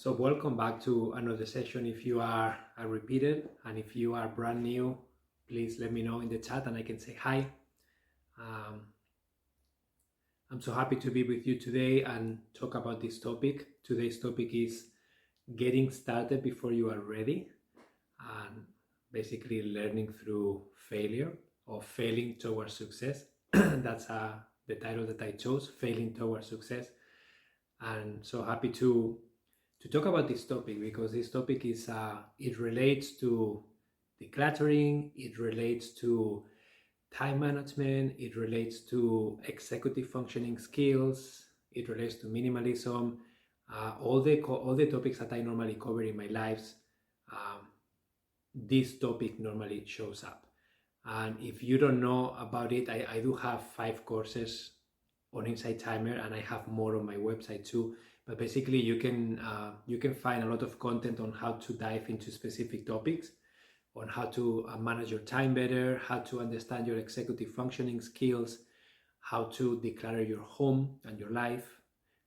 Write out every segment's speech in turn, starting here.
So welcome back to another session. If you are a repeater and if you are brand new, please let me know in the chat and I can say hi. I'm so happy to be with you today and talk about this topic. Today's topic is getting started before you are ready, and basically learning through failure or failing towards success. That's the title that I chose, Failing Towards Success. And so happy to talk about this topic because this topic is it relates to decluttering, it relates to time management, it relates to executive functioning skills, it relates to minimalism, all the topics that I normally cover in my lives. This topic normally shows up, and if you don't know about it, I do have 5 courses on Insight Timer, and I have more on my website too. But basically, you can find a lot of content on how to dive into specific topics, on how to manage your time better, how to understand your executive functioning skills, how to declutter your home and your life,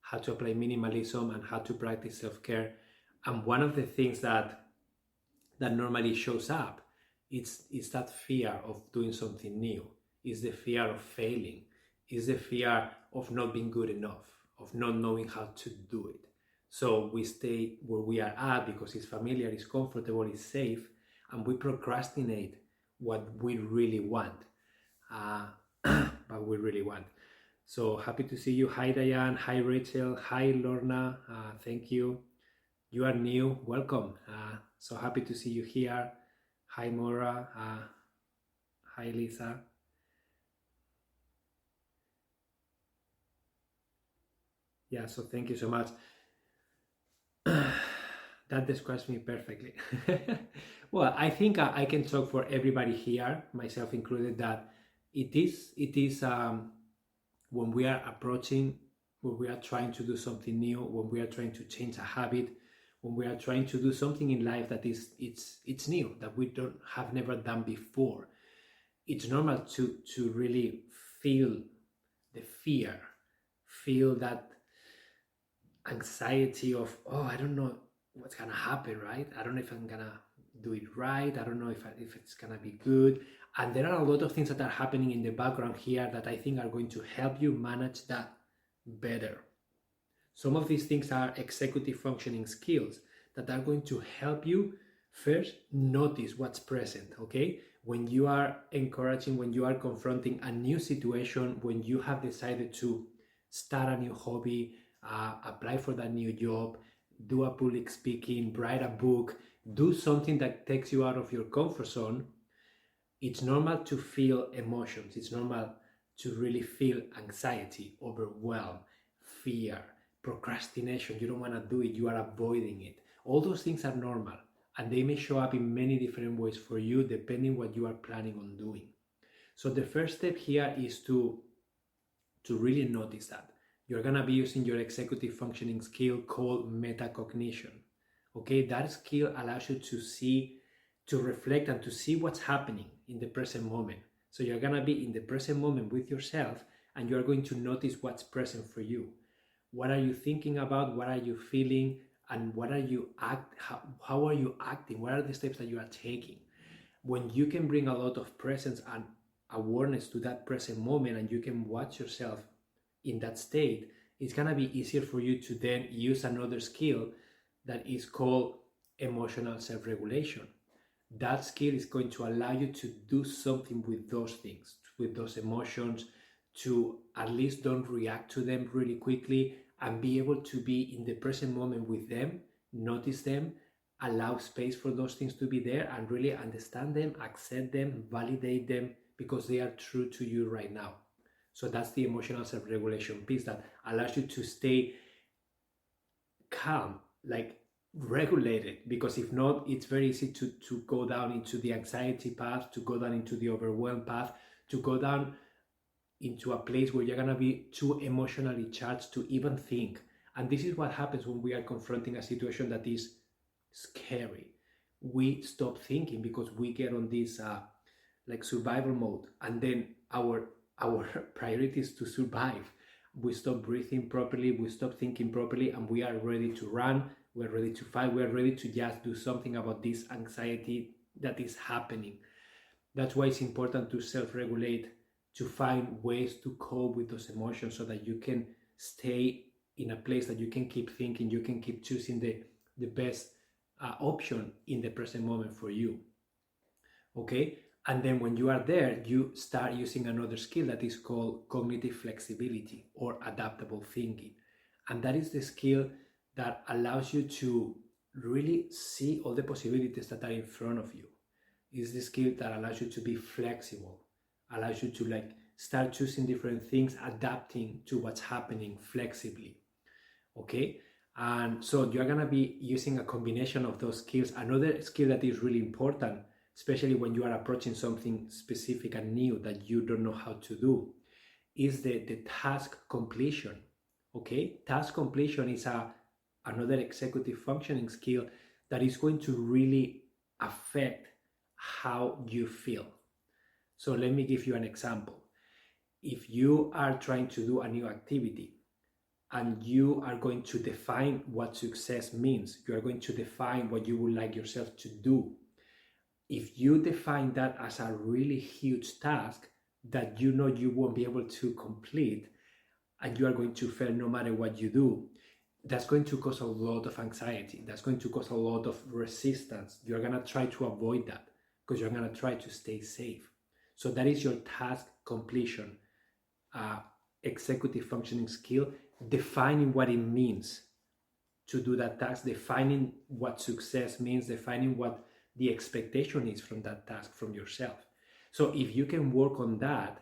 how to apply minimalism, and how to practice self-care. And one of the things that normally shows up is that fear of doing something new, is the fear of failing, is the fear of not being good enough, of not knowing how to do it. So we stay where we are at because it's familiar, it's comfortable, it's safe, and we procrastinate what we really want. But we really want. So happy to see you. Hi Diane, hi Rachel, hi Lorna, thank you. You are new, welcome. So happy to see you here. Hi Maura, hi Lisa. Yeah, so thank you so much. That describes me perfectly. Well, I think I can talk for everybody here, myself included, that it is when we are approaching, when we are trying to do something new, when we are trying to change a habit, when we are trying to do something in life that it's new, that we have never done before. It's normal to really feel the fear, feel that anxiety of, oh, I don't know what's gonna happen, right? I don't know if I'm gonna do it right. I don't know if it's gonna be good. And there are a lot of things that are happening in the background here that I think are going to help you manage that better. Some of these things are executive functioning skills that are going to help you first notice what's present, okay? When you are encouraging, when you are confronting a new situation, when you have decided to start a new hobby, apply for that new job, do a public speaking, write a book, do something that takes you out of your comfort zone, it's normal to feel emotions. It's normal to really feel anxiety, overwhelm, fear, procrastination. You don't want to do it, you are avoiding it. All those things are normal, and they may show up in many different ways for you depending what you are planning on doing. So the first step here is to really notice that. You're going to be using your executive functioning skill called metacognition. Okay, that skill allows you to see, to reflect, and to see what's happening in the present moment. So you're going to be in the present moment with yourself, and you're going to notice what's present for you. What are you thinking about? What are you feeling? And what are you how are you acting? What are the steps that you are taking? When you can bring a lot of presence and awareness to that present moment, and you can watch yourself in that state, it's gonna be easier for you to then use another skill that is called emotional self-regulation. That skill is going to allow you to do something with those things, with those emotions, to at least don't react to them really quickly and be able to be in the present moment with them, notice them, allow space for those things to be there, and really understand them, accept them, validate them because they are true to you right now. So that's the emotional self-regulation piece that allows you to stay calm, like regulated, because if not, it's very easy to go down into the anxiety path, to go down into the overwhelm path, to go down into a place where you're going to be too emotionally charged to even think. And this is what happens when we are confronting a situation that is scary. We stop thinking because we get on this like survival mode, and then our priority is to survive. We stop breathing properly, we stop thinking properly, and we are ready to run, we're ready to fight, we're ready to just do something about this anxiety that is happening. That's why it's important to self-regulate, to find ways to cope with those emotions so that you can stay in a place that you can keep thinking, you can keep choosing the best option in the present moment for you. Okay? And then when you are there, you start using another skill that is called cognitive flexibility or adaptable thinking. And that is the skill that allows you to really see all the possibilities that are in front of you. It's the skill that allows you to be flexible, allows you to like start choosing different things, adapting to what's happening flexibly. Okay? And so you're gonna be using a combination of those skills. Another skill that is really important, especially when you are approaching something specific and new that you don't know how to do, is the task completion. Okay, task completion is another executive functioning skill that is going to really affect how you feel. So let me give you an example. If you are trying to do a new activity and you are going to define what success means, you are going to define what you would like yourself to do. If you define that as a really huge task that you know you won't be able to complete and you are going to fail no matter what you do, that's going to cause a lot of anxiety. That's going to cause a lot of resistance. You're going to try to avoid that because you're going to try to stay safe. So that is your task completion, executive functioning skill, defining what it means to do that task, defining what success means, defining what the expectation is from that task from yourself. So if you can work on that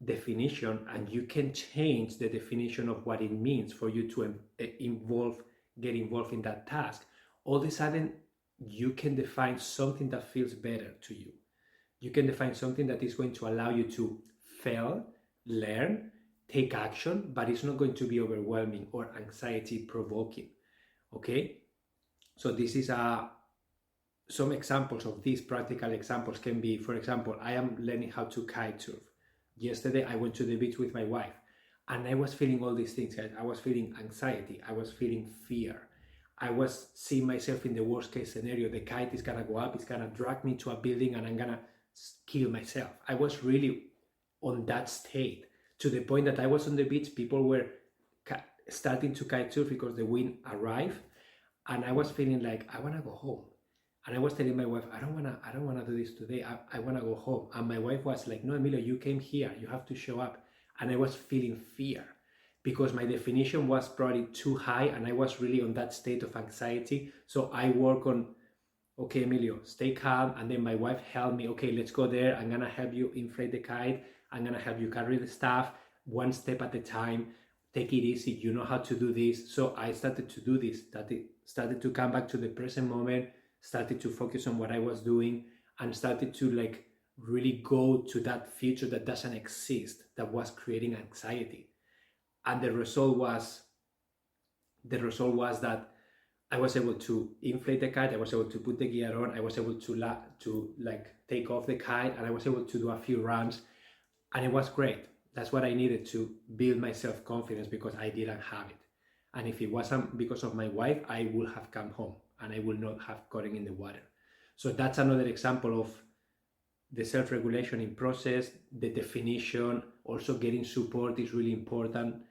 definition and you can change the definition of what it means for you to get involved in that task, all of a sudden you can define something that feels better to you. You can define something that is going to allow you to fail, learn, take action, but it's not going to be overwhelming or anxiety provoking. Okay, so this is some examples of these practical examples can be, for example, I am learning how to kite surf. Yesterday I went to the beach with my wife and I was feeling all these things. I was feeling anxiety, I was feeling fear, I was seeing myself in the worst case scenario. The kite is gonna go up, it's gonna drag me to a building and I'm gonna kill myself. I was really on that state to the point that I was on the beach, people were starting to kite surf because the wind arrived, and I was feeling like I want to go home. And I was telling my wife, I don't wanna do this today. I wanna go home. And my wife was like, no, Emilio, you came here, you have to show up. And I was feeling fear because my definition was probably too high and I was really on that state of anxiety. So I work on, okay, Emilio, stay calm. And then my wife helped me, okay, let's go there. I'm gonna help you inflate the kite. I'm gonna help you carry the stuff one step at a time. Take it easy, you know how to do this. So I started to do this, started to come back to the present moment, started to focus on what I was doing, and started to like really go to that future that doesn't exist, that was creating anxiety. And the result was that I was able to inflate the kite, I was able to put the gear on, I was able to like take off the kite, and I was able to do a few runs, and it was great. That's what I needed to build my self-confidence because I didn't have it. And if it wasn't because of my wife, I would have come home and I would not have gotten in the water. So that's another example of the self-regulation in process, the definition. Also getting support is really important.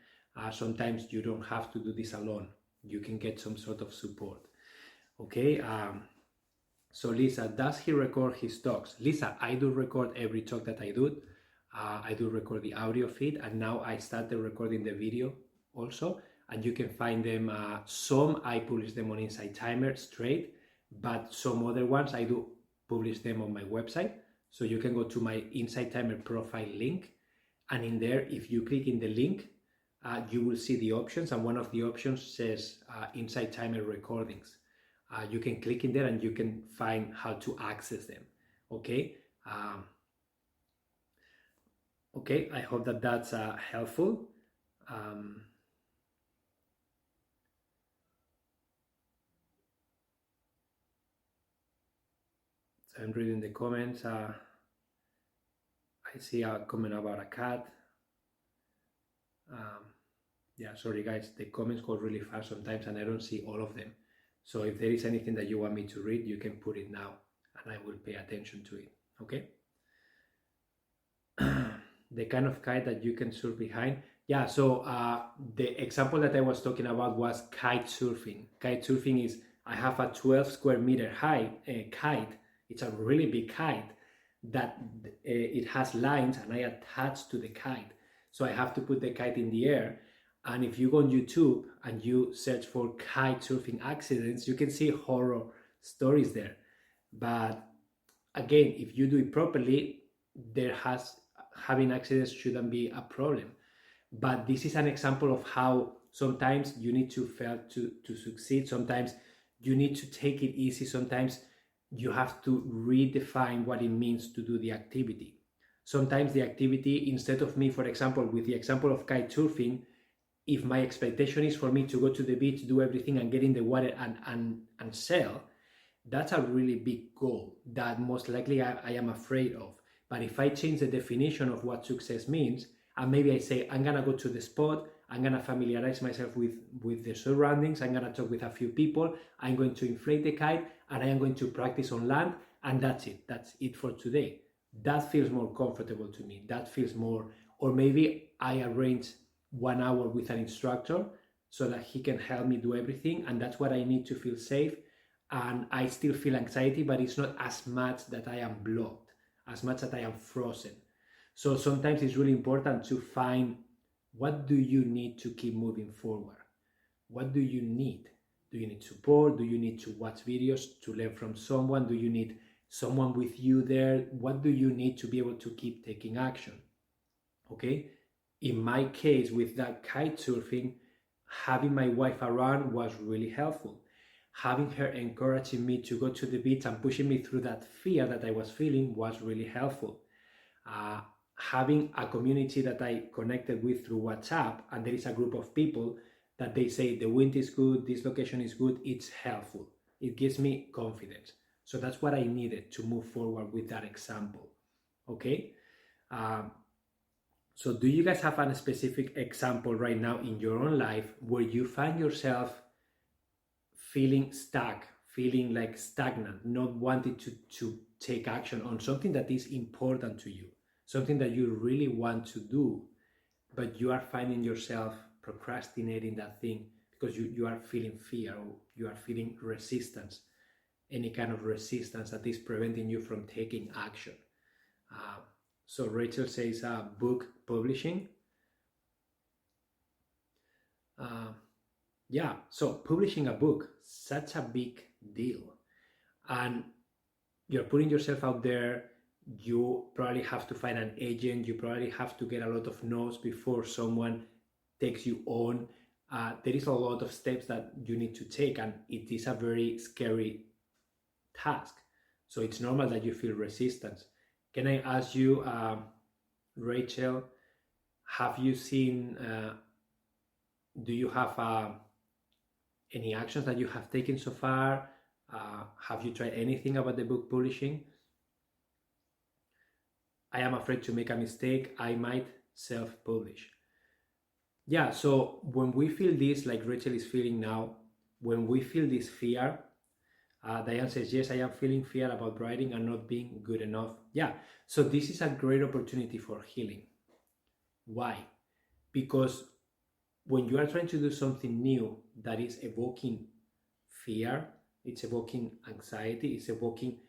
Sometimes you don't have to do this alone. You can get some sort of support. Okay. So Lisa, does he record his talks? Lisa, I do record every talk that I do. I do record the audio feed, and now I started recording the video also, and you can find them. Some I publish them on Insight Timer straight, but some other ones I do publish them on my website. So you can go to my Insight Timer profile link, and in there, if you click in the link, you will see the options, and one of the options says Insight Timer recordings. You can click in there and you can find how to access them. Okay. Okay, I hope that that's helpful. So I'm reading the comments. I see a comment about a cat. Yeah, sorry guys, the comments go really fast sometimes and I don't see all of them. So if there is anything that you want me to read, you can put it now and I will pay attention to it. Okay? The kind of kite that you can surf behind. Yeah, so the example that I was talking about was kite surfing. Kite surfing is, I have a 12 square meter high kite. It's a really big kite that it has lines and I attach to the kite. So I have to put the kite in the air. And if you go on YouTube and you search for kite surfing accidents, you can see horror stories there. But again, if you do it properly, having accidents shouldn't be a problem. But this is an example of how sometimes you need to fail to succeed. Sometimes you need to take it easy. Sometimes you have to redefine what it means to do the activity. Sometimes the activity, instead of me, for example, with the example of kite surfing, if my expectation is for me to go to the beach, do everything and get in the water and sail, that's a really big goal that most likely I am afraid of. But if I change the definition of what success means, and maybe I say, I'm gonna go to the spot, I'm gonna familiarize myself with the surroundings, I'm gonna talk with a few people, I'm going to inflate the kite, and I am going to practice on land, and that's it for today. That feels more comfortable to me. That feels more, or maybe I arrange 1 hour with an instructor so that he can help me do everything, and that's what I need to feel safe. And I still feel anxiety, but it's not as much that I am blocked, as much that I am frozen. So sometimes it's really important to find, what do you need to keep moving forward? What do you need? Do you need support? Do you need to watch videos to learn from someone? Do you need someone with you there? What do you need to be able to keep taking action? Okay? In my case, with that kite surfing, having my wife around was really helpful. Having her encouraging me to go to the beach and pushing me through that fear that I was feeling was really helpful. Having a community that I connected with through WhatsApp, and there is a group of people that they say the wind is good, this location is good, it's helpful. It gives me confidence. So that's what I needed to move forward with that example. Okay? So do you guys have a specific example right now in your own life where you find yourself feeling stuck, feeling like stagnant, not wanting to take action on something that is important to you, something that you really want to do, but you are finding yourself procrastinating that thing because you are feeling fear, or you are feeling resistance, any kind of resistance that is preventing you from taking action. So Rachel says book publishing. Yeah, so publishing a book, such a big deal. And you're putting yourself out there. You probably have to find an agent. You probably have to get a lot of no's before someone takes you on. There is a lot of steps that you need to take, and it is a very scary task. So it's normal that you feel resistance. Can I ask you, Rachel, have you seen, do you have any actions that you have taken so far? Have you tried anything about the book publishing? I am afraid to make a mistake. I might self-publish. Yeah, so when we feel this, like Rachel is feeling now, when we feel this fear, Diane says, yes, I am feeling fear about writing and not being good enough. Yeah, so this is a great opportunity for healing. Why? Because when you are trying to do something new that is evoking fear, it's evoking anxiety, it's evoking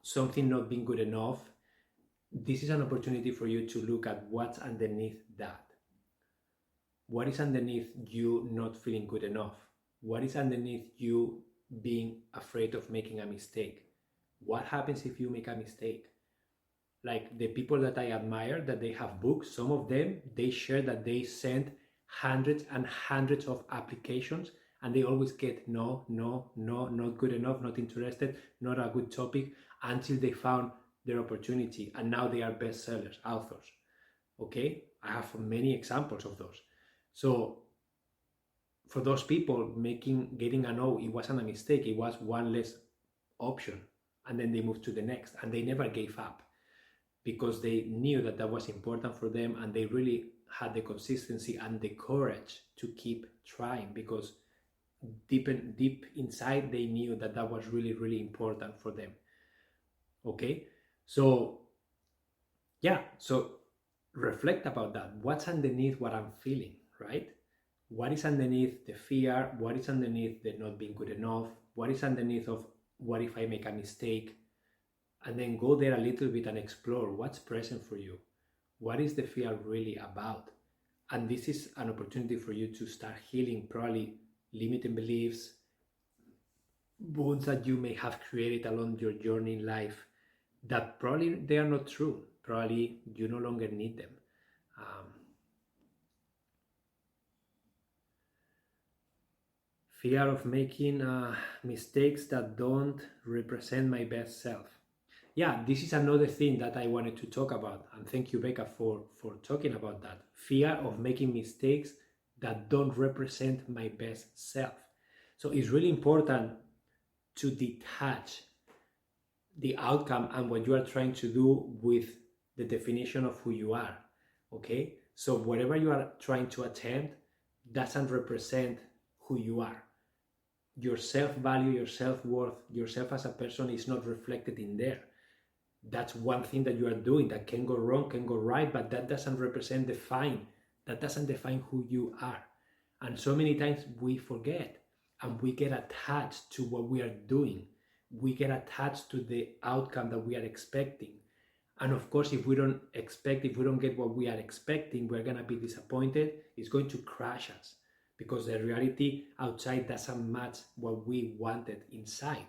something not being good enough, this is an opportunity for you to look at what's underneath that. What is underneath you not feeling good enough? What is underneath you being afraid of making a mistake? What happens if you make a mistake? Like the people that I admire, that they have books, some of them, they share that they sent hundreds and hundreds of applications and they always get no, not good enough, not interested, not a good topic, until they found their opportunity, and now they are bestsellers, authors. Okay, I have many examples of those. So for those people, getting a no, it wasn't a mistake, it was one less option, and then they moved to the next, and they never gave up because they knew that that was important for them, and they really had the consistency and the courage to keep trying, because deep inside, they knew that that was really, really important for them. Okay, so yeah, so reflect about that. What's underneath what I'm feeling, right? What is underneath the fear? What is underneath the not being good enough? What is underneath of what if I make a mistake? And then go there a little bit and explore what's present for you. What is the fear really about? And this is an opportunity for you to start healing probably limiting beliefs, wounds that you may have created along your journey in life that probably they are not true. Probably you no longer need them. Um, Fear of making mistakes that don't represent my best self. Yeah, this is another thing that I wanted to talk about. And thank you, Becca, for talking about that. Fear of making mistakes that don't represent my best self. So it's really important to detach the outcome and what you are trying to do with the definition of who you are. Okay? So whatever you are trying to attempt doesn't represent who you are. Your self-value, your self-worth, yourself as a person is not reflected in there. That's one thing that you are doing that can go wrong, can go right, but that doesn't that doesn't define who you are. And so many times we forget and we get attached to what we are doing. We get attached to the outcome that we are expecting. And of course, if we don't get what we are expecting, we're going to be disappointed. It's going to crash us because the reality outside doesn't match what we wanted inside.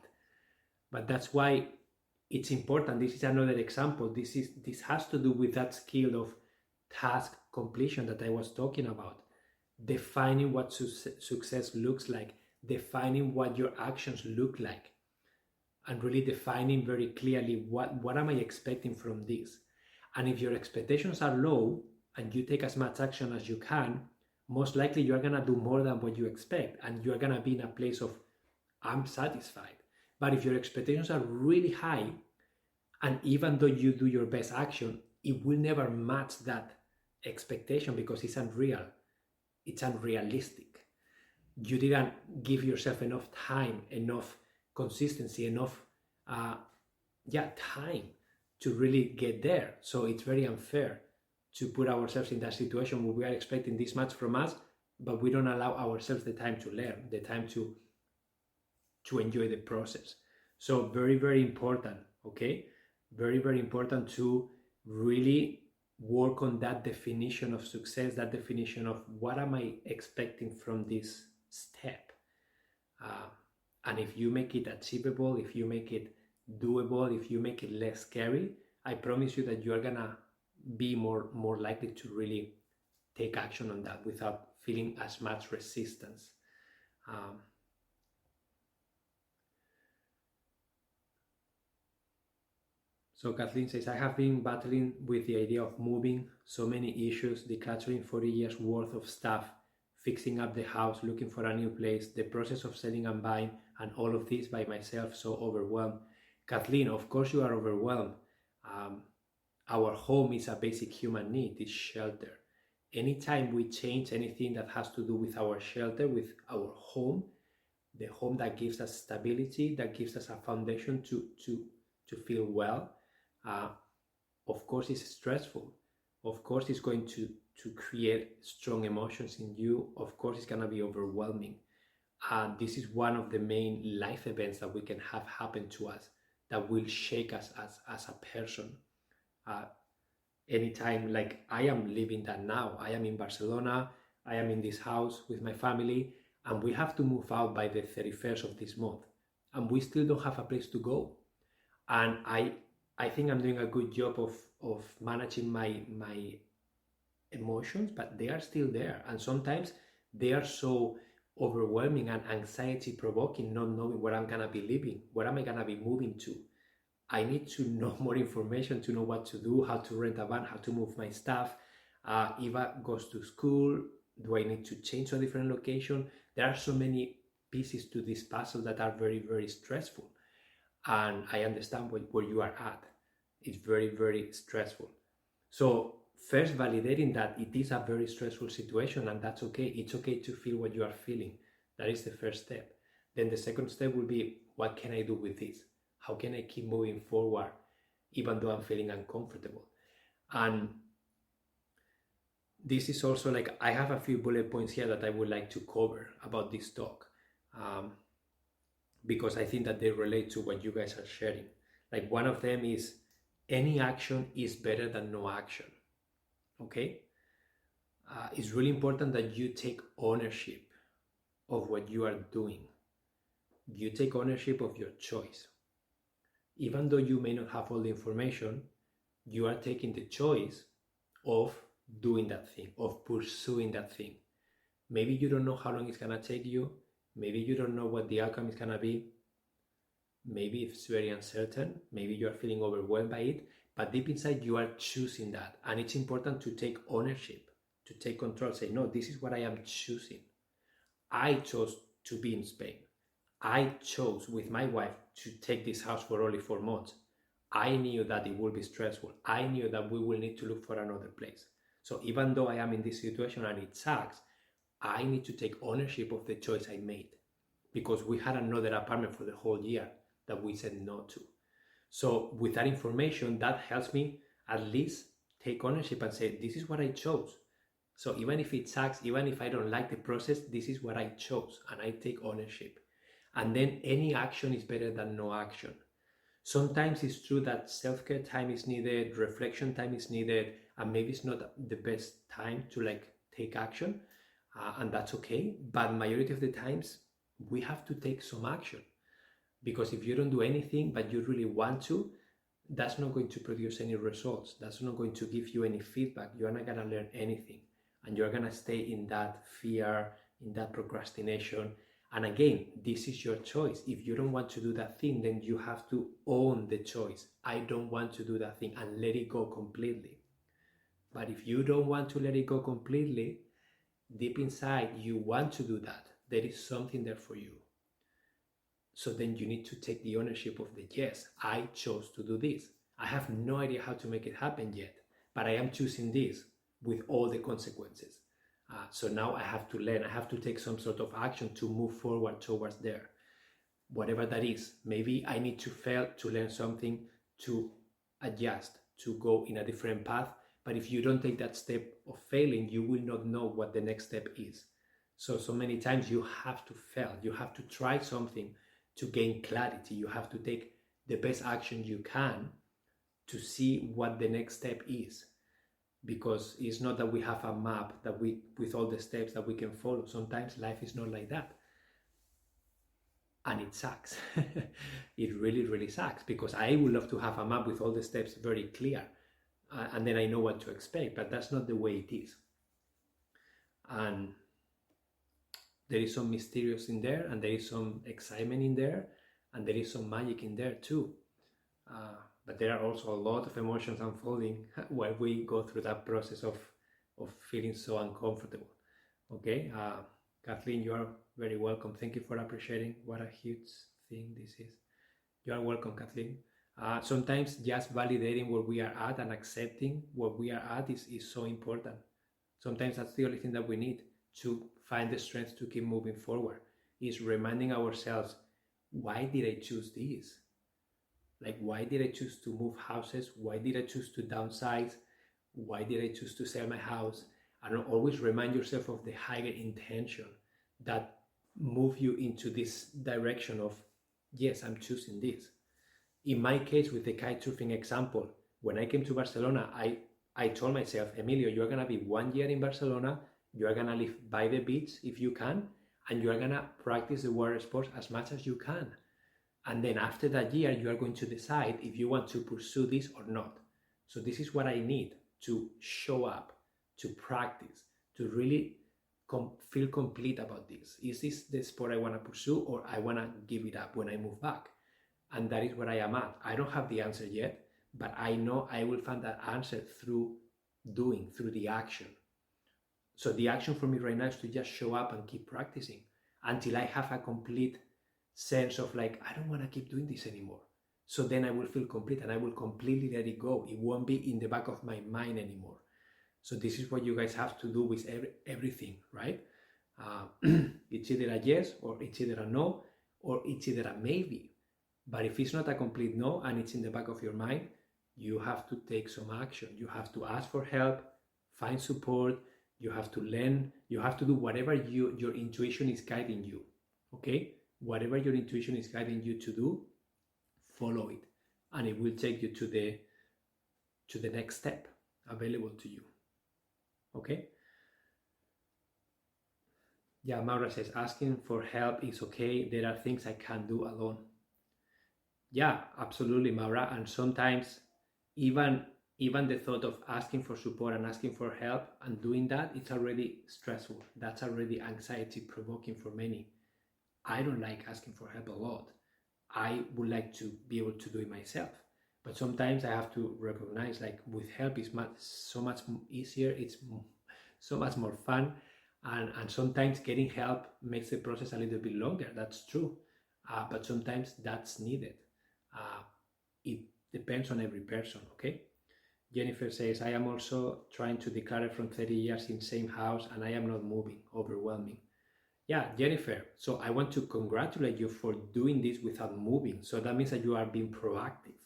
But that's why it's important. This is another example. This has to do with that skill of task completion that I was talking about. Defining what success looks like, defining what your actions look like, and really defining very clearly what am I expecting from this. And if your expectations are low and you take as much action as you can, most likely you're going to do more than what you expect, and you're going to be in a place of I'm satisfied. But if your expectations are really high, and even though you do your best action, it will never match that expectation because it's unreal. It's unrealistic. You didn't give yourself enough time, enough consistency, enough time to really get there. So it's very unfair to put ourselves in that situation where we are expecting this much from us, but we don't allow ourselves the time to learn, the time to enjoy the process. So very, very important, okay? Very, very important to really work on that definition of success, that definition of what am I expecting from this step. And if you make it achievable, if you make it doable, if you make it less scary, I promise you that you are gonna be more likely to really take action on that without feeling as much resistance. So Kathleen says, I have been battling with the idea of moving, so many issues, decluttering 40 years worth of stuff, fixing up the house, looking for a new place, the process of selling and buying, and all of this by myself, so overwhelmed. Kathleen, of course you are overwhelmed. Our home is a basic human need, it's shelter. Anytime we change anything that has to do with our shelter, with our home, the home that gives us stability, that gives us a foundation to feel well, of course it's stressful. Of course it's going to create strong emotions in you. Of course it's going to be overwhelming. And this is one of the main life events that we can have happen to us that will shake us as a person. Anytime, like I am living that now. I am in Barcelona, I am in this house with my family, and we have to move out by the 31st of this month. And we still don't have a place to go. And I think I'm doing a good job of managing my emotions, but they are still there. And sometimes they are so overwhelming and anxiety provoking, not knowing where I'm gonna be living, where am I gonna be moving to. I need to know more information to know what to do, how to rent a van, how to move my stuff. Eva goes to school. Do I need to change to a different location? There are so many pieces to this puzzle that are very, very stressful. And I understand where you are at. It's very, very stressful. So first validating that it is a very stressful situation, and that's okay. It's okay to feel what you are feeling. That is the first step. Then the second step will be, what can I do with this? How can I keep moving forward even though I'm feeling uncomfortable? And this is also like, I have a few bullet points here that I would like to cover about this talk, because I think that they relate to what you guys are sharing. Like, one of them is, any action is better than no action. Okay? It's really important that you take ownership of what you are doing. You take ownership of your choice. Even though you may not have all the information, you are taking the choice of doing that thing, of pursuing that thing. Maybe you don't know how long it's gonna take you. Maybe you don't know what the outcome is gonna be. Maybe it's very uncertain. Maybe you are feeling overwhelmed by it, but deep inside you are choosing that. And it's important to take ownership, to take control, say, no, this is what I am choosing. I chose to be in Spain. I chose with my wife to take this house for only 4 months. I knew that it would be stressful. I knew that we will need to look for another place. So even though I am in this situation and it sucks, I need to take ownership of the choice I made, because we had another apartment for the whole year that we said no to. So with that information, that helps me at least take ownership and say, this is what I chose. So even if it sucks, even if I don't like the process, this is what I chose, and I take ownership. And then any action is better than no action. Sometimes it's true that self-care time is needed, reflection time is needed, and maybe it's not the best time to like take action, and that's okay. But majority of the times we have to take some action, because if you don't do anything but you really want to, that's not going to produce any results. That's not going to give you any feedback. You're not going to learn anything, and you're going to stay in that fear, in that procrastination. And again, this is your choice. If you don't want to do that thing, then you have to own the choice. I don't want to do that thing, and let it go completely. But if you don't want to let it go completely, deep inside you want to do that. There is something there for you. So then you need to take the ownership of the, yes, I chose to do this. I have no idea how to make it happen yet, but I am choosing this with all the consequences. So now I have to learn, I have to take some sort of action to move forward towards there. Whatever that is, maybe I need to fail to learn something, to adjust, to go in a different path. But if you don't take that step of failing, you will not know what the next step is. So many times you have to fail, you have to try something to gain clarity. You have to take the best action you can to see what the next step is. Because it's not that we have a map that with all the steps that we can follow. Sometimes life is not like that. And it sucks. It really, really sucks, because I would love to have a map with all the steps very clear. And then I know what to expect, but that's not the way it is. And there is some mysterious in there, and there is some excitement in there, and there is some magic in there too. But there are also a lot of emotions unfolding while we go through that process of feeling so uncomfortable. Okay, Kathleen, you are very welcome. Thank you for appreciating what a huge thing this is. You are welcome, Kathleen. Sometimes just validating where we are at and accepting where we are at is so important. Sometimes that's the only thing that we need to find the strength to keep moving forward, is reminding ourselves, why did I choose this? Like, why did I choose to move houses? Why did I choose to downsize? Why did I choose to sell my house? And always remind yourself of the higher intention that move you into this direction of, yes, I'm choosing this. In my case, with the kite surfing example, when I came to Barcelona, I told myself, Emilio, you're going to be 1 year in Barcelona, you're going to live by the beach if you can, and you're going to practice the water sports as much as you can. And then after that year, you are going to decide if you want to pursue this or not. So this is what I need to show up, to practice, to really feel complete about this. Is this the sport I want to pursue, or I want to give it up when I move back? And that is where I am at. I don't have the answer yet, but I know I will find that answer through doing, through the action. So the action for me right now is to just show up and keep practicing until I have a complete sense of like, I don't want to keep doing this anymore. So then I will feel complete and I will completely let it go. It won't be in the back of my mind anymore. So this is what you guys have to do with everything, right? It's either a yes, or it's either a no, or it's either a maybe. But if it's not a complete no and it's in the back of your mind, you have to take some action. You have to ask for help, find support, you have to learn, you have to do whatever your intuition is guiding you. Okay? Whatever your intuition is guiding you to do, follow it. And it will take you to the next step available to you. Okay? Yeah, Maura says, asking for help is okay. There are things I can't do alone. Yeah, absolutely, Maura. And sometimes even the thought of asking for support and asking for help and doing that, it's already stressful. That's already anxiety provoking for many. I don't like asking for help a lot. I would like to be able to do it myself. But sometimes I have to recognize, like, with help is so much easier. It's so much more fun. And sometimes getting help makes the process a little bit longer. That's true. But sometimes that's needed. It depends on every person, okay? Jennifer says, I am also trying to declutter from 30 years in same house and I am not moving, overwhelming. Yeah, Jennifer, so I want to congratulate you for doing this without moving. So that means that you are being proactive.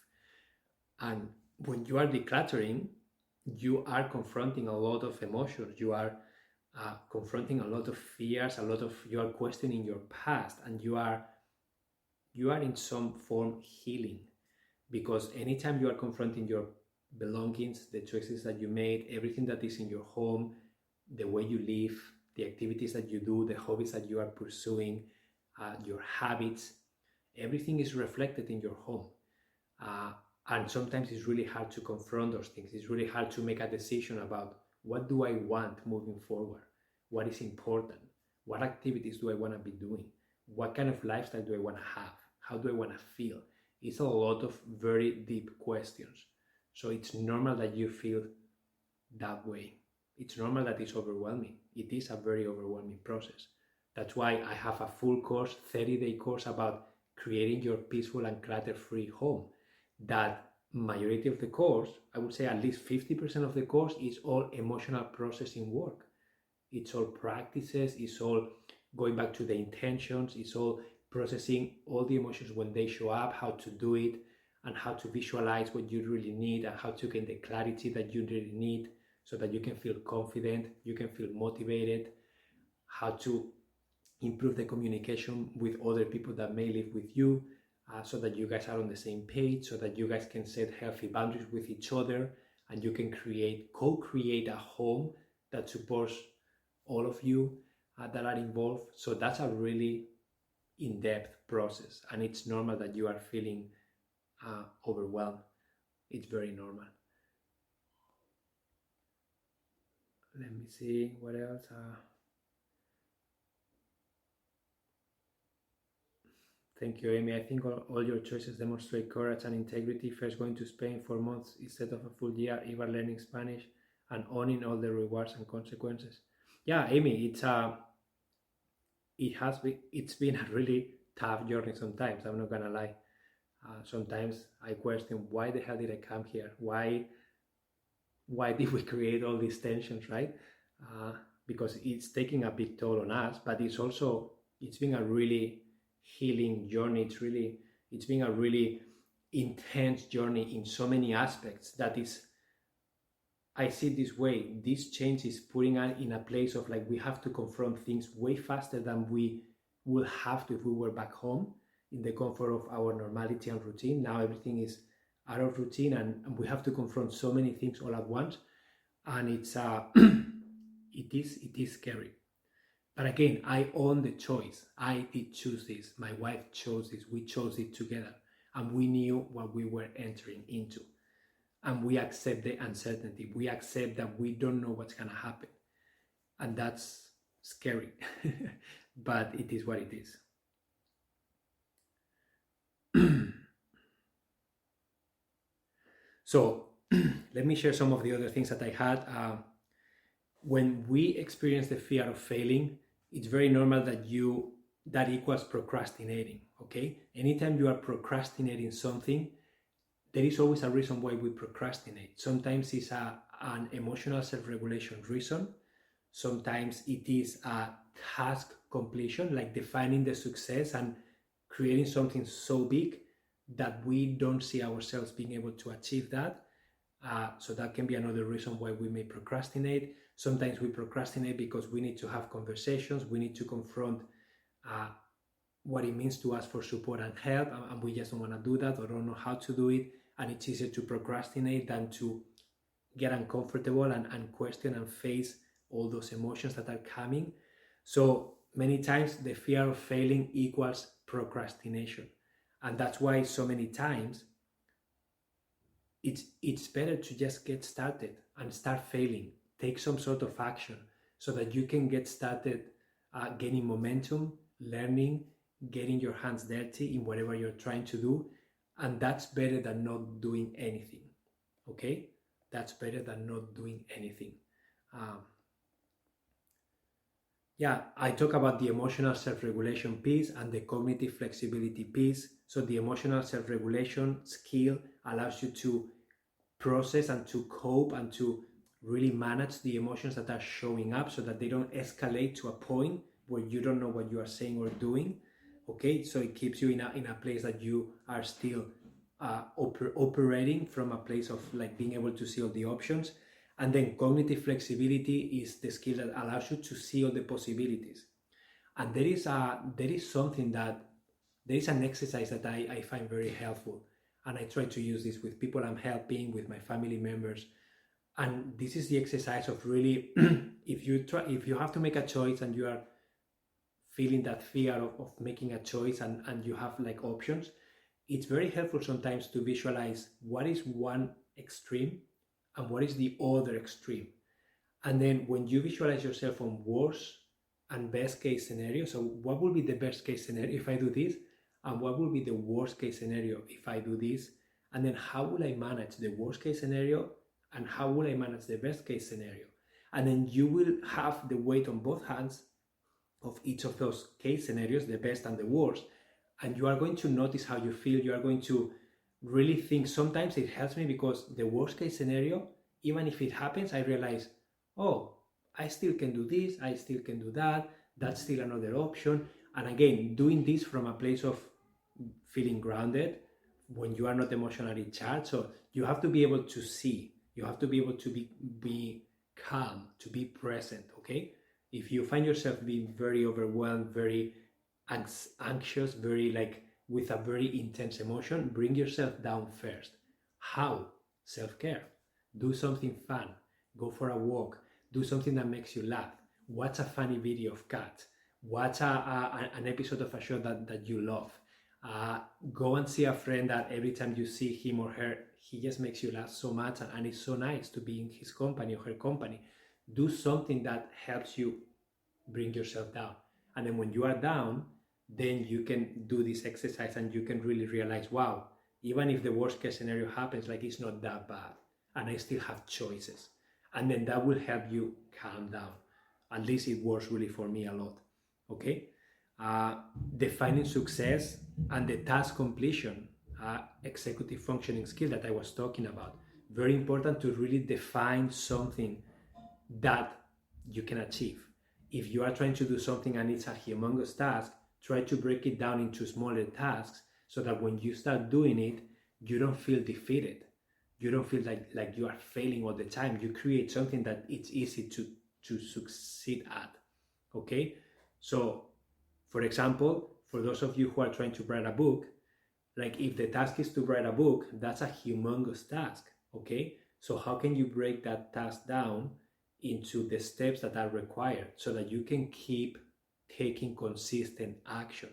And when you are decluttering, you are confronting a lot of emotions. You are confronting a lot of fears, you are questioning your past, and you are in some form healing. Because anytime you are confronting your belongings, the choices that you made, everything that is in your home, the way you live, the activities that you do, the hobbies that you are pursuing, your habits, everything is reflected in your home. And sometimes it's really hard to confront those things. It's really hard to make a decision about, what do I want moving forward? What is important? What activities do I want to be doing? What kind of lifestyle do I want to have? How do I want to feel? It's a lot of very deep questions. So it's normal that you feel that way. It's normal that it's overwhelming. It is a very overwhelming process. That's why I have a full course, 30-day course about creating your peaceful and clutter-free home. That majority of the course, I would say at least 50% of the course, is all emotional processing work. It's all practices, it's all going back to the intentions, it's all processing all the emotions when they show up, how to do it, and how to visualize what you really need, and how to get the clarity that you really need so that you can feel confident, you can feel motivated, how to improve the communication with other people that may live with you, so that you guys are on the same page, so that you guys can set healthy boundaries with each other, and you can co-create a home that supports all of you that are involved. So that's a really in-depth process, and it's normal that you are feeling overwhelmed. It's very normal. Let me see what else. Thank you, Amy. I think all your choices demonstrate courage and integrity. First going to Spain for months instead of a full year, even learning Spanish, and owning all the rewards and consequences. Yeah, Amy, it's been a really tough journey sometimes. I'm not gonna lie. Sometimes I question, why the hell did I come here? Why did we create all these tensions, right? Because it's taking a big toll on us, but it's been a really healing journey. It's been a really intense journey in so many aspects. I see it this way. This change is putting us in a place of, like, we have to confront things way faster than we will have to if we were back home in the comfort of our normality and routine. Now everything is out of routine, and we have to confront so many things all at once, and it's it is scary. But again, I own the choice. I did choose this. My wife chose this. We chose it together, and we knew what we were entering into. And we accept the uncertainty. We accept that we don't know what's going to happen. And that's scary, but it is what it is. So let me share some of the other things that I had. When we experience the fear of failing, it's very normal that equals procrastinating, okay? Anytime you are procrastinating something, there is always a reason why we procrastinate. Sometimes it's an emotional self-regulation reason. Sometimes it is a task completion, like defining the success and creating something so big that we don't see ourselves being able to achieve that. So that can be another reason why we may procrastinate. Sometimes we procrastinate because we need to have conversations, we need to confront what it means to ask for support and help, and we just don't want to do that or don't know how to do it. And it's easier to procrastinate than to get uncomfortable and question and face all those emotions that are coming. So many times the fear of failing equals procrastination. And that's why so many times it's better to just get started and start failing. Take some sort of action so that you can get started gaining momentum, learning, getting your hands dirty in whatever you're trying to do. And that's better than not doing anything. Okay? That's better than not doing anything. I talk about the emotional self-regulation piece and the cognitive flexibility piece. So the emotional self-regulation skill allows you to process and to cope and to really manage the emotions that are showing up so that they don't escalate to a point where you don't know what you are saying or doing. Okay, so it keeps you in a place that you are still operating from a place of like being able to see all the options. And then cognitive flexibility is the skill that allows you to see all the possibilities. And there is an exercise that I find very helpful, and I try to use this with people I'm helping, with my family members. And this is the exercise of really if you have to make a choice and you are feeling that fear of making a choice and you have like options, it's very helpful sometimes to visualize what is one extreme and what is the other extreme. And then when you visualize yourself on worst and best case scenario, so what will be the best case scenario if I do this? And what will be the worst case scenario if I do this? And then how will I manage the worst case scenario? And how will I manage the best case scenario? And then you will have the weight on both hands of each of those case scenarios, the best and the worst. And you are going to notice how you feel. You are going to really think. Sometimes it helps me because the worst case scenario, even if it happens, I realize, oh, I still can do this, I still can do that, that's still another option. And again, doing this from a place of feeling grounded when you are not emotionally charged. So you have to be able to see, you have to be able to be calm, to be present, okay? If you find yourself being very overwhelmed, very anxious, very like with a very intense emotion, bring yourself down first. How? Self-care. Do something fun. Go for a walk. Do something that makes you laugh. Watch a funny video of cats. Watch an episode of a show that you love. Go and see a friend that every time you see him or her, he just makes you laugh so much, and it's so nice to be in his company or her company. Do something that helps you bring yourself down. And then when you are down, then you can do this exercise and you can really realize, wow, even if the worst case scenario happens, like it's not that bad and I still have choices. And then that will help you calm down. At least it works really for me a lot. Okay? Defining success and the task completion, executive functioning skill that I was talking about. Very important to really define something that you can achieve. If you are trying to do something and it's a humongous task, try to break it down into smaller tasks so that when you start doing it, you don't feel defeated. You don't feel like you are failing all the time. You create something that it's easy to succeed at. Okay? So, for example, for those of you who are trying to write a book, like if the task is to write a book, that's a humongous task. Okay? So how can you break that task down into the steps that are required so that you can keep taking consistent action?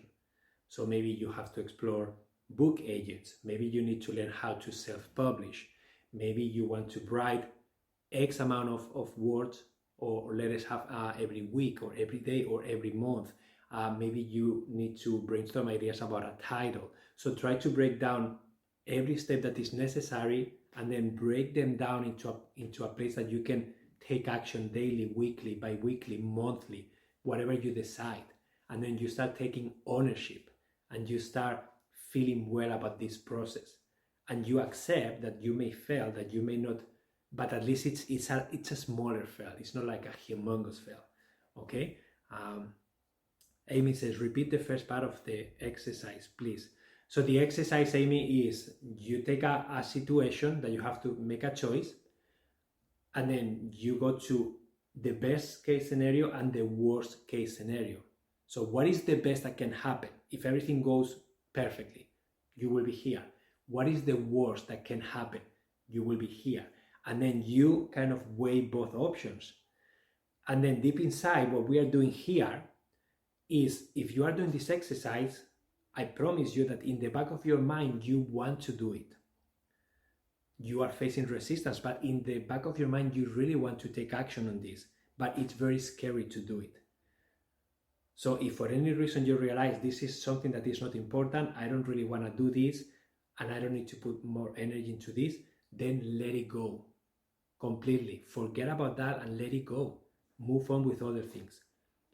So maybe you have to explore book agents. Maybe you need to learn how to self-publish. Maybe you want to write X amount of words or letters have every week or every day or every month. Maybe you need to brainstorm ideas about a title. So try to break down every step that is necessary and then break them down into a place that you can take action daily, weekly, bi-weekly, monthly, whatever you decide. And then you start taking ownership and you start feeling well about this process. And you accept that you may fail, that you may not but at least it's a smaller fail. It's not like a humongous fail. Okay. Amy says, repeat the first part of the exercise, please. So the exercise, Amy, is you take a situation that you have to make a choice, and then you go to the best case scenario and the worst case scenario. So what is the best that can happen? If everything goes perfectly, you will be here. What is the worst that can happen? You will be here. And then you kind of weigh both options. And then deep inside, what we are doing here is, if you are doing this exercise, I promise you that in the back of your mind, you want to do it. You are facing resistance, but in the back of your mind, you really want to take action on this, but it's very scary to do it. So if for any reason you realize this is something that is not important, I don't really want to do this, and I don't need to put more energy into this, then let it go completely. Forget about that and let it go. Move on with other things.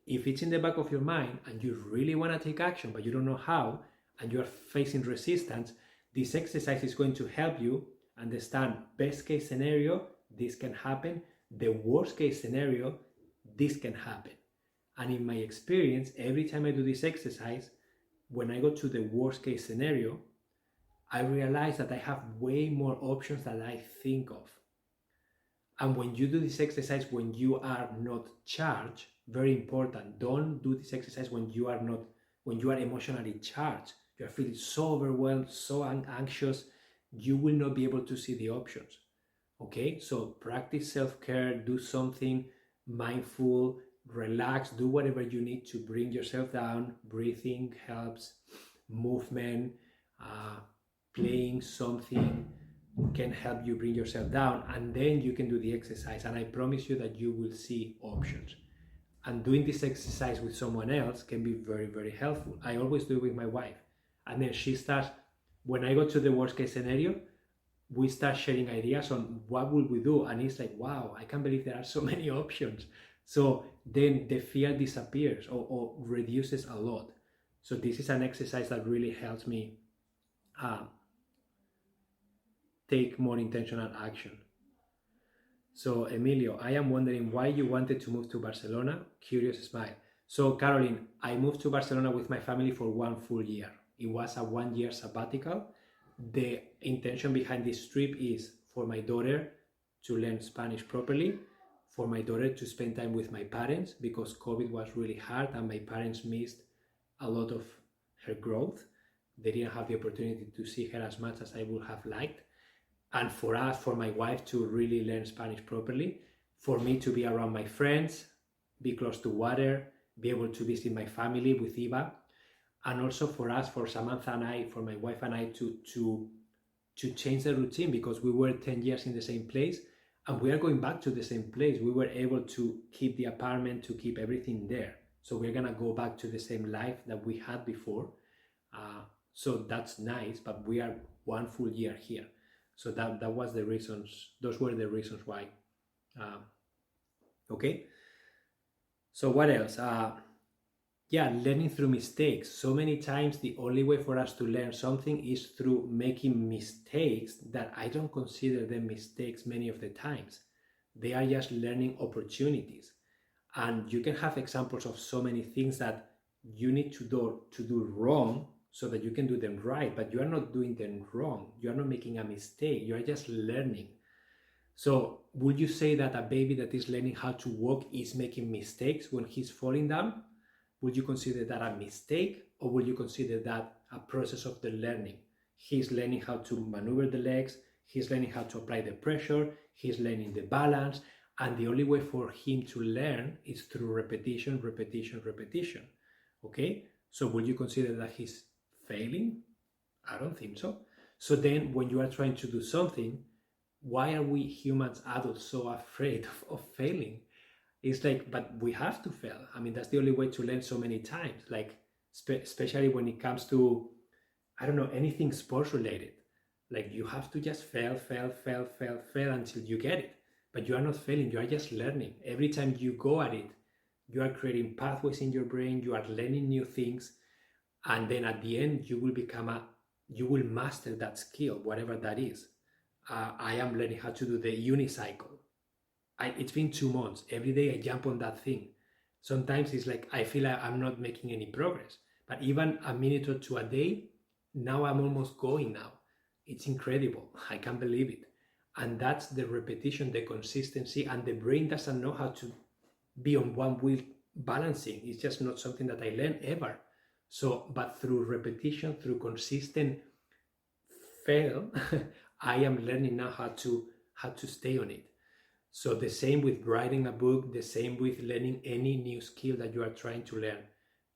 If it's in the back of your mind and you really want to take action, but you don't know how, and you are facing resistance, this exercise is going to help you understand best case scenario, this can happen. The worst case scenario, this can happen. And in my experience, every time I do this exercise, when I go to the worst case scenario, I realize that I have way more options than I think of. And when you do this exercise, when you are not charged, very important, don't do this exercise when you are emotionally charged. You are feeling so overwhelmed, so anxious, you will not be able to see the options. Okay, so practice self-care, do something mindful, relax, do whatever you need to bring yourself down. Breathing helps, movement, playing something can help you bring yourself down, and then you can do the exercise, and I promise you that you will see options. And doing this exercise with someone else can be very, very helpful. I always do it with my wife, and then she starts, when I go to the worst case scenario, we start sharing ideas on what will we do, and it's like, wow, I can't believe there are so many options. So then the fear disappears or reduces a lot. So this is an exercise that really helps me take more intentional action. So Emilio, I am wondering why you wanted to move to Barcelona. Curious smile. So Caroline, I moved to Barcelona with my family for 1 full year. It was a 1 year sabbatical. The intention behind this trip is for my daughter to learn Spanish properly, for my daughter to spend time with my parents, because COVID was really hard and my parents missed a lot of her growth. They didn't have the opportunity to see her as much as I would have liked. And for us, for my wife to really learn Spanish properly, for me to be around my friends, be close to water, be able to visit my family with Eva, and also for us, for Samantha and I, for my wife and I, to change the routine, because we were 10 years in the same place and we are going back to the same place. We were able to keep the apartment, to keep everything there. So we're gonna go back to the same life that we had before. So that's nice, but we are 1 full year here. So that was the reasons, those were the reasons why. Okay. So what else? Yeah, learning through mistakes. So many times the only way for us to learn something is through making mistakes that I don't consider them mistakes many of the times. They are just learning opportunities. And you can have examples of so many things that you need to do wrong so that you can do them right, but you are not doing them wrong. You are not making a mistake. You are just learning. So would you say that a baby that is learning how to walk is making mistakes when he's falling down? Would you consider that a mistake, or would you consider that a process of the learning? He's learning how to maneuver the legs, he's learning how to apply the pressure, he's learning the balance, and the only way for him to learn is through repetition, repetition, repetition. Okay? So would you consider that he's failing? I don't think so. So then when you are trying to do something, why are we humans, adults, so afraid of failing? It's like, but we have to fail. I mean, that's the only way to learn so many times, like especially when it comes to, I don't know, anything sports related. Like you have to just fail until you get it. But you are not failing, you are just learning. Every time you go at it, you are creating pathways in your brain, you are learning new things. And then at the end, you will master that skill, whatever that is. I am learning how to do the unicycle. It's been 2 months. Every day I jump on that thing. Sometimes it's like I feel like I'm not making any progress. But even a minute or two a day, now I'm almost going now. It's incredible. I can't believe it. And that's the repetition, the consistency, and the brain doesn't know how to be on one wheel balancing. It's just not something that I learned ever. So, but through repetition, through consistent fail, I am learning now how to stay on it. So the same with writing a book, the same with learning any new skill that you are trying to learn.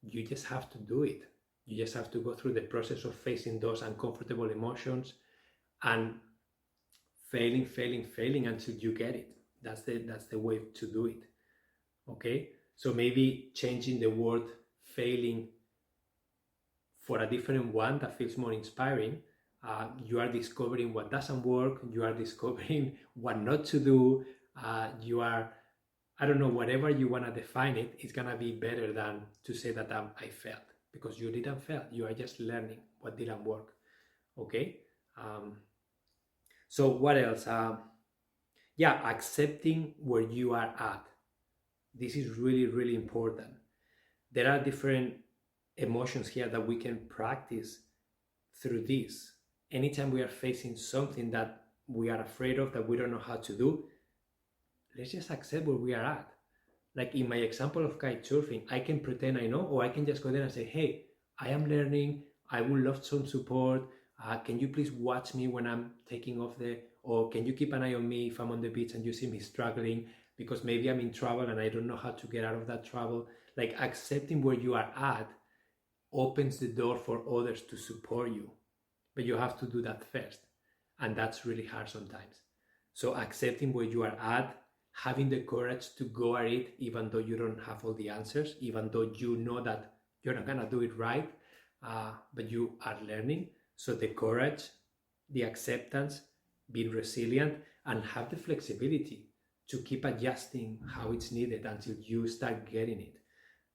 You just have to do it. You just have to go through the process of facing those uncomfortable emotions and failing until you get it. That's the way to do it. Okay? So maybe changing the word failing for a different one that feels more inspiring. You are discovering what doesn't work. You are discovering what not to do. You are, I don't know, whatever you want to define it, it's going to be better than to say that I failed, because you didn't fail. You are just learning what didn't work. Okay? So what else? Accepting where you are at. This is really, really important. There are different emotions here that we can practice through this. Anytime we are facing something that we are afraid of, that we don't know how to do, let's just accept where we are at. Like in my example of kite surfing, I can pretend I know, or I can just go there and say, hey, I am learning, I would love some support. Can you please watch me when I'm taking off or can you keep an eye on me if I'm on the beach and you see me struggling, because maybe I'm in trouble and I don't know how to get out of that trouble. Like accepting where you are at opens the door for others to support you. But you have to do that first. And that's really hard sometimes. So accepting where you are at, having the courage to go at it, even though you don't have all the answers, even though you know that you're not gonna do it right, but you are learning. So the courage, the acceptance, being resilient, and have the flexibility to keep adjusting how it's needed until you start getting it.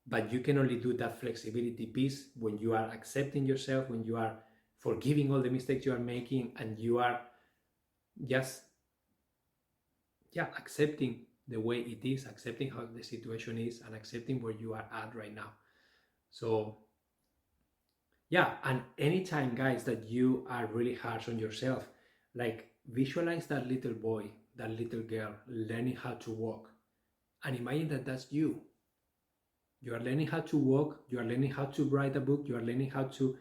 But you can only do that flexibility piece when you are accepting yourself, when you are forgiving all the mistakes you are making, and you are just accepting the way it is, accepting how the situation is, and accepting where you are at right now. So and anytime, guys, that you are really harsh on yourself, like visualize that little boy, that little girl learning how to walk, and imagine that that's you. You are learning how to walk, you are learning how to write a book, you are learning how to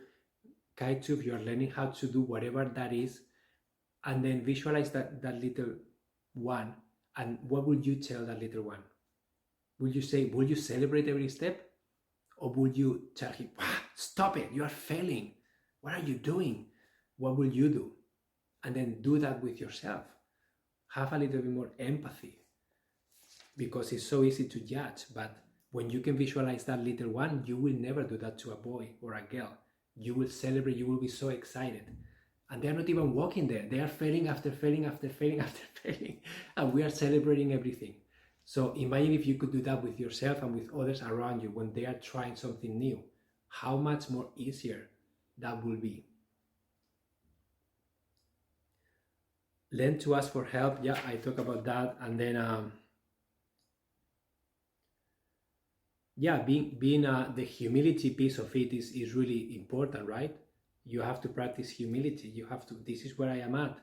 kitesurf, you are learning how to do whatever that is, and then visualize that little one. And what would you tell that little one? Would you celebrate every step? Or would you tell him, stop it, you are failing, what are you doing? What will you do? And then do that with yourself. Have a little bit more empathy, because it's so easy to judge, but when you can visualize that little one, you will never do that to a boy or a girl. You will celebrate, you will be so excited. And they're not even walking there. They are failing after failing after failing after failing. And we are celebrating everything. So imagine if you could do that with yourself and with others around you when they are trying something new. How much more easier that will be. Learn to ask for help. Yeah, I talk about that. And then being the humility piece of it is really important, right? You have to practice humility. You have to, this is where I am at.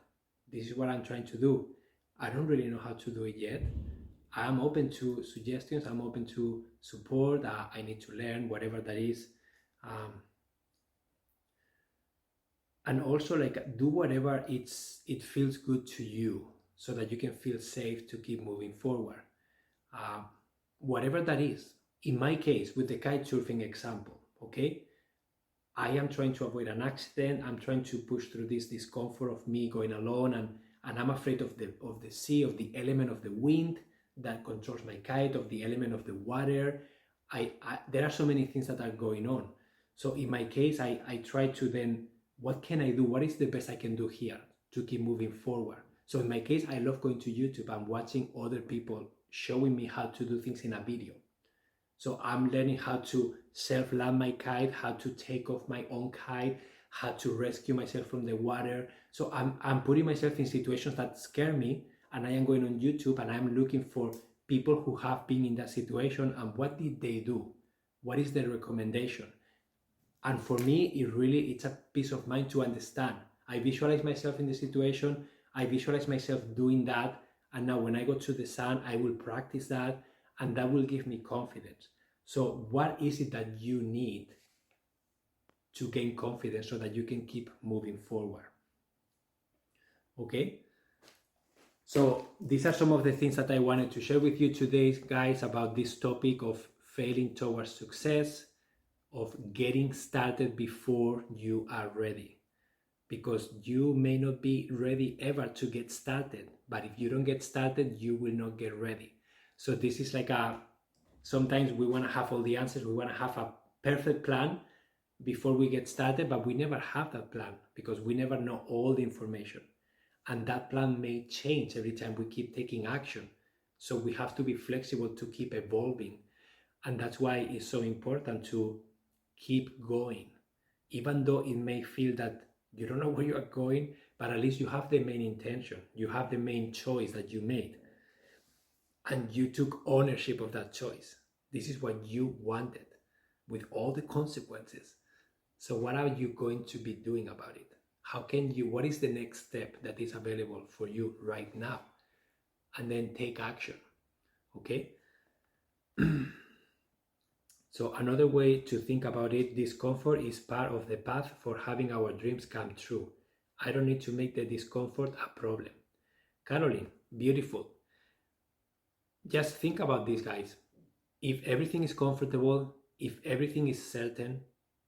This is what I'm trying to do. I don't really know how to do it yet. I'm open to suggestions. I'm open to support. I need to learn, whatever that is. And also, like, do whatever it feels good to you, so that you can feel safe to keep moving forward. Whatever that is. In my case, with the kite surfing example, okay, I am trying to avoid an accident. I'm trying to push through this discomfort of me going alone, and I'm afraid of the sea, of the element of the wind that controls my kite, of the element of the water. There are so many things that are going on. So in my case, I try to then, what can I do? What is the best I can do here to keep moving forward? So in my case, I love going to YouTube and watching other people showing me how to do things in a video. So I'm learning how to self-land my kite, how to take off my own kite, how to rescue myself from the water. So I'm putting myself in situations that scare me, and I am going on YouTube and I'm looking for people who have been in that situation and what did they do? What is their recommendation? And for me, it's a peace of mind to understand. I visualize myself in the situation, I visualize myself doing that, and now when I go to the sun, I will practice that, and that will give me confidence. So what is it that you need to gain confidence so that you can keep moving forward? Okay? So these are some of the things that I wanted to share with you today, guys, about this topic of failing towards success, of getting started before you are ready. Because you may not be ready ever to get started, but if you don't get started, you will not get ready. So this is like sometimes we want to have all the answers, we want to have a perfect plan before we get started, but we never have that plan because we never know all the information. And that plan may change every time we keep taking action. So we have to be flexible to keep evolving. And that's why it's so important to keep going. Even though it may feel that you don't know where you are going, but at least you have the main intention. You have the main choice that you made. And you took ownership of that choice. This is what you wanted with all the consequences. So what are you going to be doing about it? What is the next step that is available for you right now? And then take action, okay? So another way to think about it, discomfort is part of the path for having our dreams come true. I don't need to make the discomfort a problem. Caroline, beautiful. Just think about this, guys. If everything is comfortable, if everything is certain,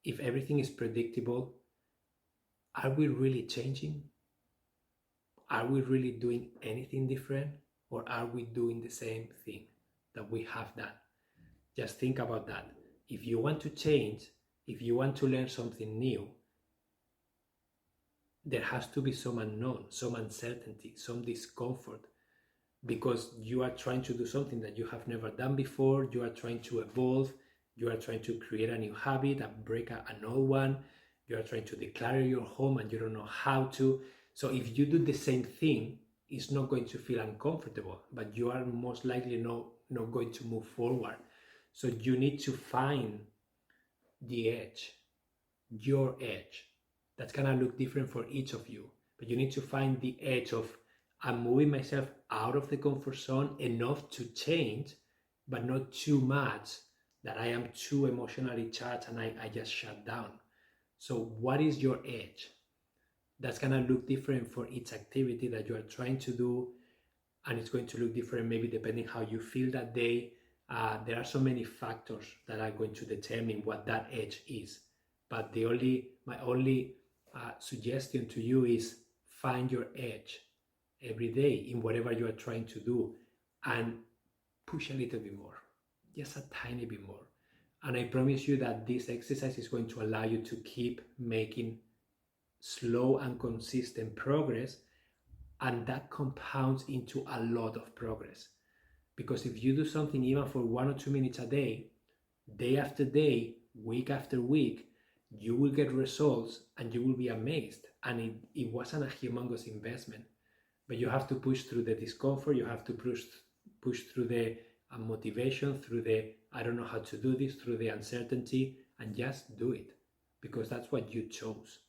if everything is predictable, are we really changing? Are we really doing anything different? Or are we doing the same thing that we have done? Just think about that. If you want to change, if you want to learn something new, there has to be some unknown, some uncertainty, some discomfort, because you are trying to do something that you have never done before. You are trying to evolve. You are trying to create a new habit and break an old one. You are trying to declare your home and you don't know how to. So if you do the same thing, it's not going to feel uncomfortable, but you are most likely not going to move forward. So you need to find the edge, your edge. That's gonna look different for each of you, but you need to find the edge of, I'm moving myself out of the comfort zone enough to change, but not too much that I am too emotionally charged and I just shut down. So what is your edge? That's gonna look different for each activity that you are trying to do, and it's going to look different maybe depending how you feel that day. There are so many factors that are going to determine what that edge is. But my only suggestion to you is find your edge every day in whatever you are trying to do and push a little bit more, just a tiny bit more. And I promise you that this exercise is going to allow you to keep making slow and consistent progress, and that compounds into a lot of progress. Because if you do something even for 1 or 2 minutes a day after day, week after week, you will get results and you will be amazed. And it wasn't a humongous investment, but you have to push through the discomfort, you have to push through the motivation, through the I don't know how to do this, through the uncertainty, and just do it because that's what you chose.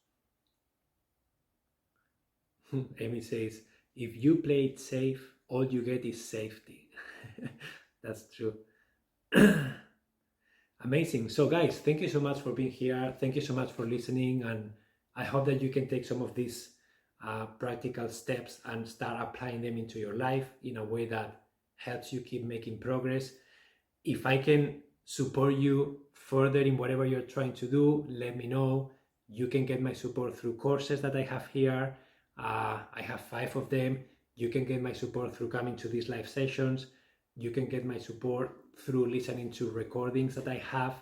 Amy says, if you play it safe, all you get is safety. That's true. Amazing. So guys, thank you so much for being here. Thank you so much for listening. And I hope that you can take some of these practical steps and start applying them into your life in a way that helps you keep making progress. If I can support you further in whatever you're trying to do, let me know. You can get my support through courses that I have here. I have 5 of them. You can get my support through coming to these live sessions. You can get my support through listening to recordings that I have.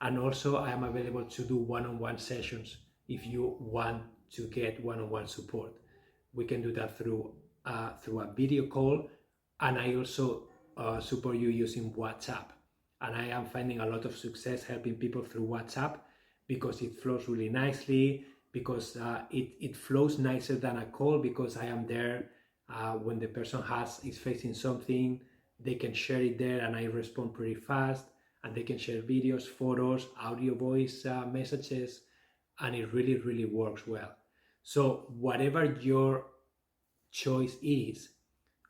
And also I am available to do one-on-one sessions if you want to get one-on-one support. We can do that through a video call. And I also support you using WhatsApp. And I am finding a lot of success helping people through WhatsApp because it flows really nicely. because it flows nicer than a call, because I am there when the person is facing something. They can share it there and I respond pretty fast, and they can share videos, photos, audio, voice messages, and it really works well. So whatever your choice is,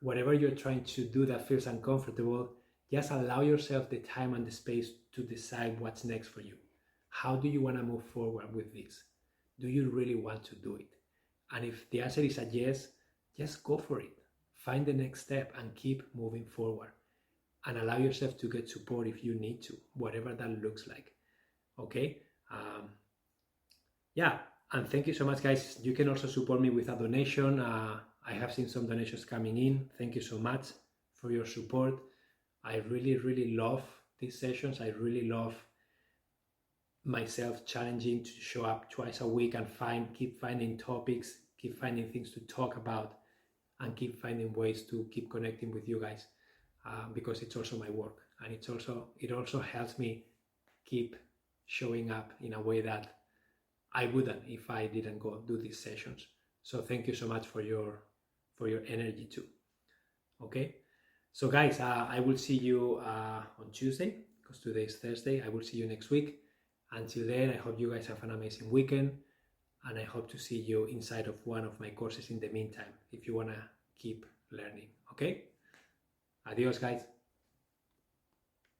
whatever you're trying to do that feels uncomfortable, just allow yourself the time and the space to decide what's next for you. How do you want to move forward with this? Do you really want to do it? And if the answer is a yes, just go for it. Find the next step and keep moving forward. And allow yourself to get support if you need to, whatever that looks like. Okay? Yeah, and thank you so much, guys. You can also support me with a donation. I have seen some donations coming in. Thank you so much for your support. I really love these sessions. I really love myself challenging to show up twice a week and keep finding topics, keep finding things to talk about, and keep finding ways to keep connecting with you guys, because it's also my work, and it also helps me keep showing up in a way that I wouldn't if I didn't go do these sessions. So thank you so much for your energy too. Okay, so guys, I will see you on Tuesday, because today is Thursday. I will see you next week. Until then, I hope you guys have an amazing weekend, and I hope to see you inside of one of my courses in the meantime, if you want to keep learning. Okay, adios guys.